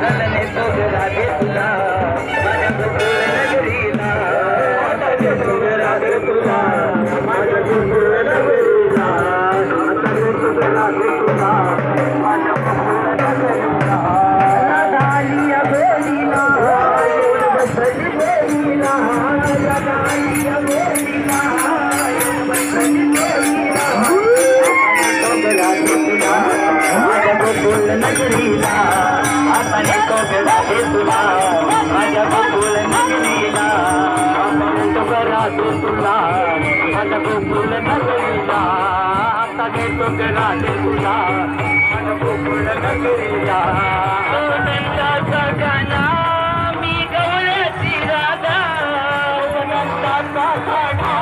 रलने तो राधे तुला माझ्या गोकुळ नगरीला राधे तुला माझ्या गोकुळ नगरीला राधे तुला माझ्या गोकुळ नगरीला राधालिया बोलीला बसली बोलीला राधालिया बोलीला बसली बोलीला माझ्या गोकुळ नगरीला आपण तो राधे तुला माझ्या गोकुळ नगरीला आपण तो राधे तुला माझ्या गोकुळ नगरीला आता घेतो राधे तुला माझ्या गोकुळ नगरीला नंदाचा गाणा मी गवळ्याची राधा नंदाचा गाणा